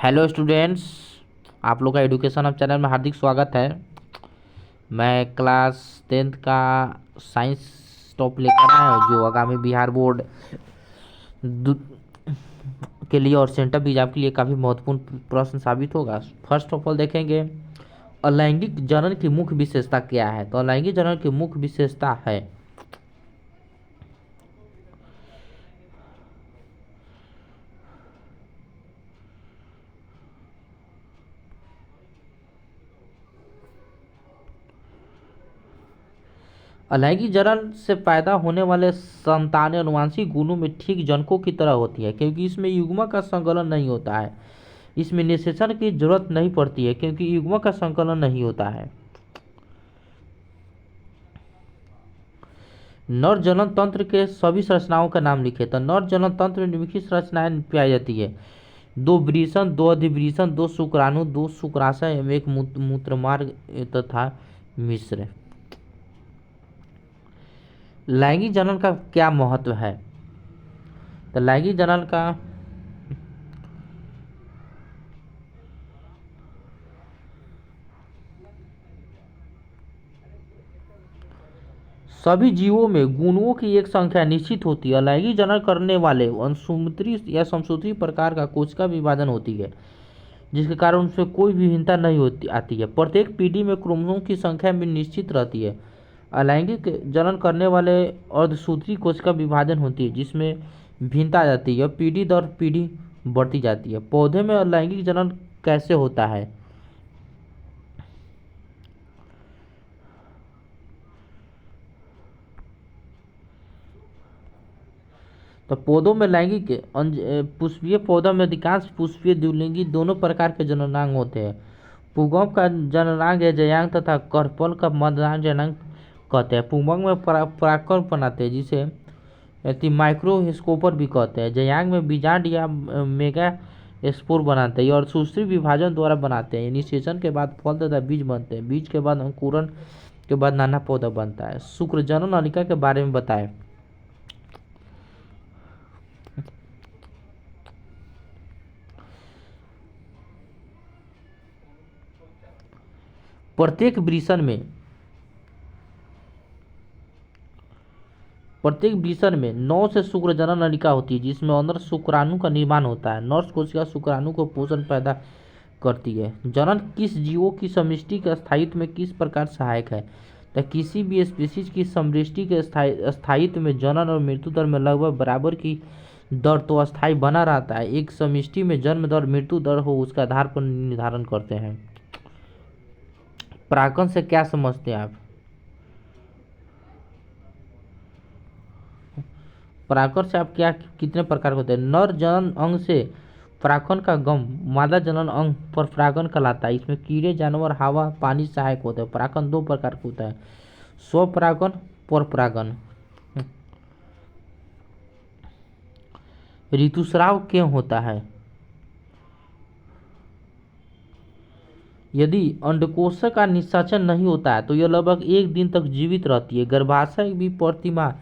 Hello students, आप लोग का एडुकेशन अब चैनल में हार्दिक स्वागत है। मैं क्लास 10th का साइंस टॉप लेकर आया हूँ, जो आगामी बिहार बोर्ड दु- के लिए और सेंट्रल एग्जाम के लिए काफ़ी महत्वपूर्ण प्रश्न साबित होगा। फर्स्ट ऑफ ऑल देखेंगे अलैंगिक जनन की मुख्य विशेषता क्या है। तो अलैंगिक जनन की मुख्य विशेषता है अलैंगिक जनन से पैदा होने वाले संतानें अनुवांशिक गुणों में ठीक जनकों की तरह होती है, क्योंकि इसमें युग्मक का संकलन नहीं होता है। इसमें निषेचन की जरूरत नहीं पड़ती है, क्योंकि युग्मक का संकलन नहीं होता है। नर जनन तंत्र के सभी संरचनाओं का नाम लिखे। तो नर जनन तंत्र में निम्नलिखित संरचनाएं पाई जाती है: दो वृषण, दो अधिवृषण, दो शुक्राणु, दो शुक्राशय एवं एक मूत्रमार्ग तथा मिश्र। लैंगिक जनन का क्या महत्व है? तो लैंगिक जनन का सभी जीवों में गुणों की एक संख्या निश्चित होती है। अलैंगिक जनन करने वाले अंशसूत्री या समसूत्री प्रकार का कोशिका विभाजन होती है, जिसके कारण उसमें कोई विभिन्नता नहीं होती आती है। प्रत्येक पीढ़ी में क्रोमोसोम की संख्या भी निश्चित रहती है। अलैंगिक जनन करने वाले अर्धसूत्री कोशिका विभाजन होती है, जिसमें भिन्नता आ जाती है, पीढ़ी दर पीढ़ी बढ़ती जाती है। पौधे में अलैंगिक जनन कैसे होता है? तो पौधों में लैंगिक पुष्पीय पौधा में अधिकांश पुष्पीय द्विलिंगी दोनों प्रकार के जननांग होते हैं। पुंगव का जननांग है जयांग तथा करपल का मध्यांग जननांग कहते हैं। पुंगव में परागकण बनाते हैं, जिसे माइक्रोस्कोपर भी कहते हैं। जयांग में बीजांड या मेगा स्पोर बनाते हैं और सूत्री विभाजन द्वारा बनाते हैं। निषेचन के बाद फल तथा बीज बनते हैं। बीज के बाद अंकुरण के बाद नाना पौधा बनता है। शुक्र जनन नलिका के बारे में बताएं। प्रत्येक वृषण में प्रत्येक वृषण में 9 से शुक्र जनन नलिका होती है, जिसमें अंदर शुक्राणु का निर्माण होता है। नर कोशिका शुक्राणु को पोषण पैदा करती है। जनन किस जीवों की समष्टि के स्थायित्व में किस प्रकार सहायक है? तो किसी भी स्पीशीज की समष्टि के स्थायित्व में जनन और मृत्यु दर में लगभग बराबर की दर तो अस्थायी बना रहता है। एक समष्टि में जन्म दर मृत्यु दर हो, उसके आधार पर निर्धारण करते हैं। परागकण से क्या समझते हैं आप? परागकण से आप क्या कितने प्रकार होते हैं? नर जनन अंग से परागकण का गम मादा जनन अंग पर परागकण कहलाता है। इसमें कीड़े, जानवर, हवा, पानी सहायक होते हैं। परागकण दो प्रकार का होता है: स्वपरागकण, परपरागण। ऋतुस्राव क्यों होता है? यदि अंडकोश का निषेचन नहीं होता है तो यह लगभग 1 दिन तक जीवित रहती है। गर्भाशय भी प्रतिमा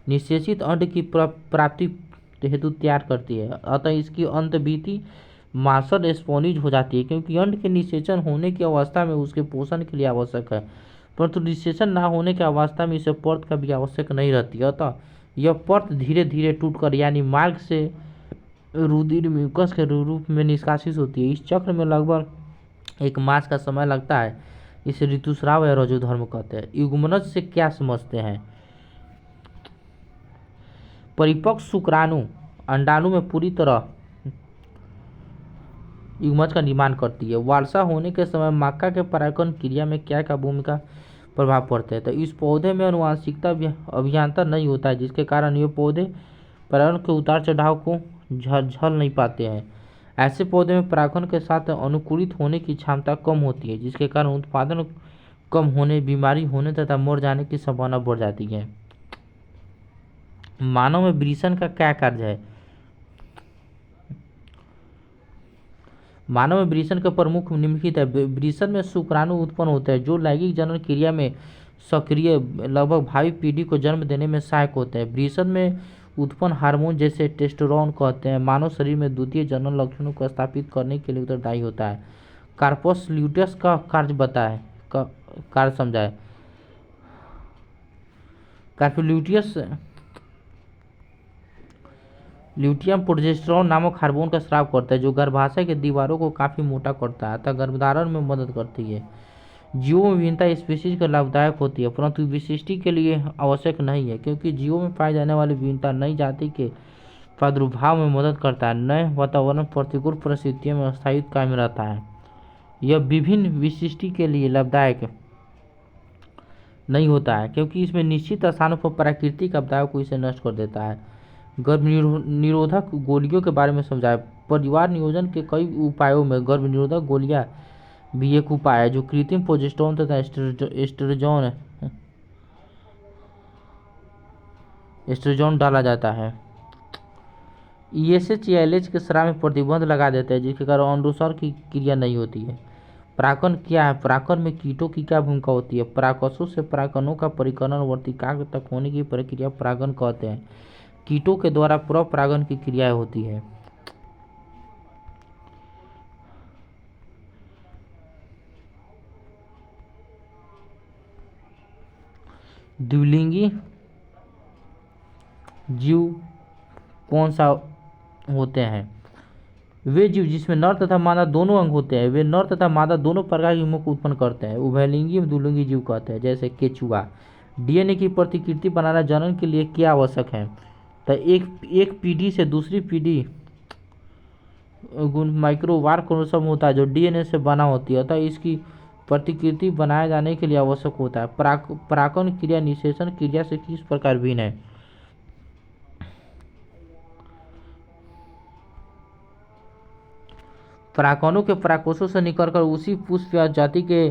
निषेचित अंड की प्राप्ति हेतु तैयार करती है, अतः इसकी अंतर्वृत्ति मास्टर स्पोनिज हो जाती है, क्योंकि अंड के निषेचन होने की अवस्था में उसके पोषण के लिए आवश्यक है, परंतु निषेचन न होने की अवस्था में इसे पर्त का भी आवश्यक नहीं रहती। अतः यह पर्त धीरे धीरे टूटकर यानी मार्ग से रुधिर म्यूकस के रूप में निष्कासित होती है। इस चक्र में लगभग 1 मास का समय लगता है। इसे ऋतुस्राव या रजोधर्म कहते हैं। युग्मनज से क्या समझते हैं? परिपक्व शुक्राणु अंडाणु में पूरी तरह युग्मज का निर्माण करती है। वर्षा होने के समय मक्का के परागकण क्रिया में क्या का भूमिका प्रभाव पड़ता है? तो इस पौधे में आनुवंशिकता अभियांतर नहीं होता है, जिसके कारण ये पौधे परागकण के उतार चढ़ाव को झेल नहीं पाते हैं। ऐसे पौधे में परागकण के साथ अनुकूलित होने की क्षमता कम होती है, जिसके कारण उत्पादन कम होने, बीमारी होने तथा मर जाने की संभावना बढ़ जाती है। मानव में वृषण का क्या कार्य है? मानव में वृषण के प्रमुख निम्नलिखित है। वृषण में शुक्राणु उत्पन्न होते हैं, जो लैंगिक जनन क्रिया में सक्रिय लगभग भावी पीढ़ी को जन्म देने में सहायक होते हैं। वृषण में उत्पन्न हार्मोन जैसे टेस्टोस्टेरोन कहते हैं मानव शरीर में द्वितीय जनन लक्षणों को स्थापित करने के लिए उत्तरदायी होता है। कार्पस ल्यूटियस का कार्य बताएं, कार्य समझाएं। कार्पोल्यूटियस ल्यूटियम प्रोजेस्टेरोन नामक हार्मोन का स्राव करता है जो गर्भाशय के दीवारों को काफी मोटा करता है अतः गर्भधारण में मदद करती है। जीवों में विभिन्नता स्पीशीज का लाभदायक होती है परंतु विशिष्टि के लिए आवश्यक नहीं है क्योंकि जीवों में पाई जाने वाली विभिन्नता नई जाति के प्रादुर्भाव में मदद करता है। नए वातावरण प्रतिकूल परिस्थितियों में स्थायित्व कायम रहता है। यह विभिन्न विशिष्टि के लिए लाभदायक नहीं होता है क्योंकि इसमें निश्चित स्थानों पर प्राकृतिक आपदाओं को इसे नष्ट कर देता है। गर्भ निरोधक गोलियों के बारे में समझाएं। परिवार नियोजन के कई उपायों में गर्भ निरोधक गोलियां भी एक उपाय है जो कृत्रिम प्रोजेस्टेरोन तथा एस्ट्रोजन डाला जाता है। ईएसएच या एलएच के स्राव में प्रतिबंध लगा देते हैं जिसके कारण अनुसरण की क्रिया नहीं होती है। परागण क्या है? परागण में कीटों की क्या भूमिका होती है? परागकोशों से परागकणों का परिकरण वर्तिकाग्र तक होने की प्रक्रिया परागण कहते हैं। कीटों के द्वारा परागण की क्रियाएं होती है। द्विलिंगी जीव कौन सा होते हैं? वे जीव जिसमें नर तथा मादा दोनों अंग होते हैं। वे नर तथा मादा दोनों प्रकार की मुख उत्पन्न करते हैं। उभयलिंगी और द्विलिंगी जीव कहते हैं जैसे केचुआ। डीएनए की प्रतिकृति बनाना जनन के लिए क्या आवश्यक है? तो एक पीढ़ी से दूसरी पीढ़ी माइक्रोवार क्रोमोसोम होता है जो डीएनए से बना होती है अतः इसकी प्रतिकृति बनाए जाने के लिए आवश्यक होता है। परागण क्रिया निषेचन क्रिया से किस प्रकार भिन्न है? परागकणों के परागकोशों से निकलकर उसी पुष्प या जाति के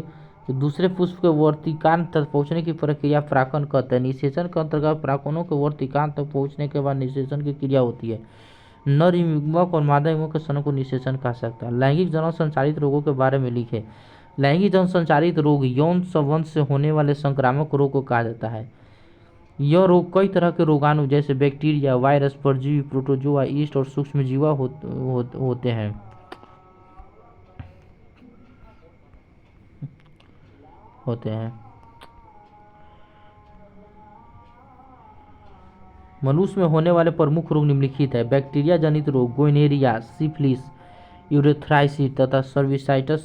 दूसरे पुष्प के वर्तिकांत तक पहुंचने की प्रक्रिया परागण कहते हैं। निषेचन के अंतर्गत परागकणों के वर्तिकांत तक पहुंचने के बाद निषेचन की क्रिया होती है। नर युग्मक और मादा युग्मक के स्तनों को निषेचन कहा सकता है। लैंगिक जन संचारित रोगों के बारे में लिखे। लैंगिक जन संचारित रोग यौन संबंध से होने वाले संक्रामक रोग को कहा जाता है। यह रोग कई तरह के रोगाणु जैसे बैक्टीरिया, वायरस, परजीवी, प्रोटोजोआ, यीस्ट और सूक्ष्मजीवा होते हैं। मनुष्य में होने वाले प्रमुख रोग निम्नलिखित है। बैक्टीरिया जनित रोग गोइनेरिया, सिफिलिस, यूरेथ्राइसिस तथा सर्विसाइटिस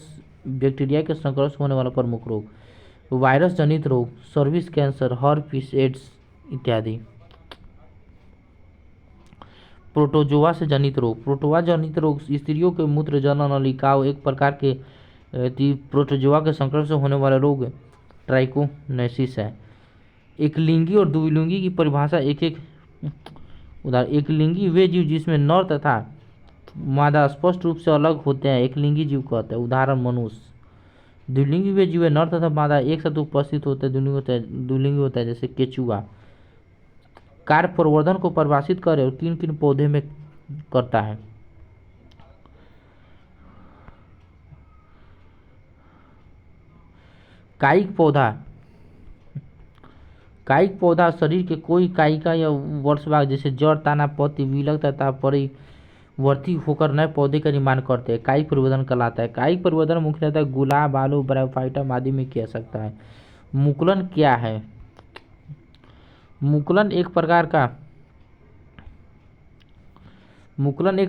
बैक्टीरिया के संक्रमण से होने वाला प्रमुख रोग। वायरस जनित रोग सर्विस कैंसर, हर्पिस, एड्स इत्यादि। प्रोटोजोआ से जनित रोग। प्रोटोजोआ जनित रोग स्त्रियों के मूत्र जनन नलिकाओं एक प्रकार के प्रोटोजोआ के संक्रमण से होने वाला रोग ट्राइकोनेसिस है। एकलिंगी और द्विलिंगी की परिभाषा एक उदाहरण। एकलिंगी वे जीव जिसमें नर तथा मादा स्पष्ट रूप से अलग होते हैं एकलिंगी जीव कहते हैं। उदाहरण मनुष्य। द्विलिंगी वे जीव नर तथा मादा एक साथ उपस्थित होते हैं द्विलिंगी होता है जैसे केचुआ। कार्य प्रवर्धन को परिभाषित करे और किन किन पौधे में करता है? कायिक पौधा शरीर के कोई कायिका या वर्ष भाग जैसे जड़, तना, पत्ती, विलग तथा परिवर्ती होकर नए पौधे का निर्माण करते हैं। कायिक परिवर्धन कहलाता है। कायिक परिवर्धन मुख्यतः गुलाब, आलू, ब्रायोफाइटम आदि में किया सकता है। मुकुलन क्या है? मुकुलन एक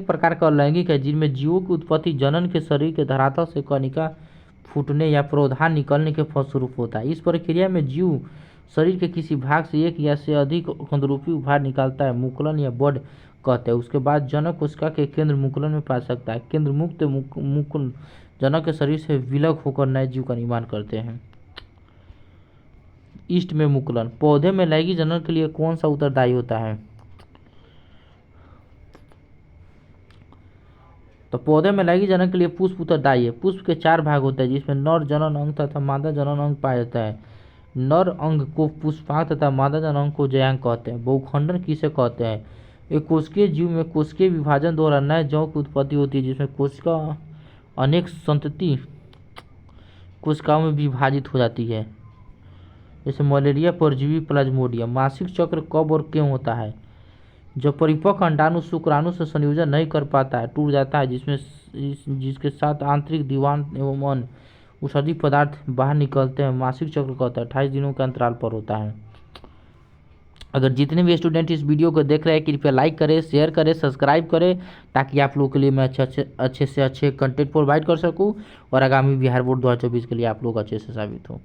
प्रकार का लैंगिक है जिनमें जीवों की उत्पत्ति जनन के शरीर के धरातल से कणिका फूटने या प्रोधान निकलने के फलस्वरूप होता है। इस प्रक्रिया में जीव शरीर के किसी भाग से एक या से अधिक अंगरूपी उभार निकालता है। मुकुलन या बड कहते हैं। उसके बाद जनक कोशिका के केंद्र मुकुलन में पा सकता है। केंद्र मुक्त मुकुल जनक के शरीर से विलग होकर नए जीव का निर्माण करते हैं। ईस्ट में मुकुलन। पौधे में लैंगिक जनन के लिए कौन सा उत्तरदायी होता है? तो पौधे में लैंगिक जनन के लिए पुष्प उत्तरदायी है। पुष्प के 4 भाग होते हैं जिसमें नर जनन अंग तथा मादा जनन अंग पाया जाता है। नर अंग को पुष्पांग तथा मादा जनन अंग को जयांग कहते हैं। बहुखंडन किसे कहते हैं? एक कोशिकीय जीव में कोशिकीय विभाजन द्वारा नए जौ की उत्पत्ति होती है जिसमें कोशिका अनेक संतति कोशिकाओं में विभाजित हो जाती है जैसे मलेरिया, परजीवी, प्लाज्मोडियम। मासिक चक्र कब और क्यों होता है? जब परिपक्व अंडाणु शुक्राणु से संयोजन नहीं कर पाता है, टूट जाता है, जिसके साथ आंतरिक दीवार एवं अन्य औषधि पदार्थ बाहर निकलते हैं। मासिक चक्र कहता है 28 दिनों के अंतराल पर होता है। अगर जितने भी स्टूडेंट इस वीडियो को देख रहे हैं कृपया लाइक करें, शेयर करें, सब्सक्राइब करें, ताकि आप लोगों के लिए मैं अच्छे से अच्छे कंटेंट प्रोवाइड कर सकूं और आगामी बिहार बोर्ड 2024 के लिए आप लोग अच्छे से साबित हों।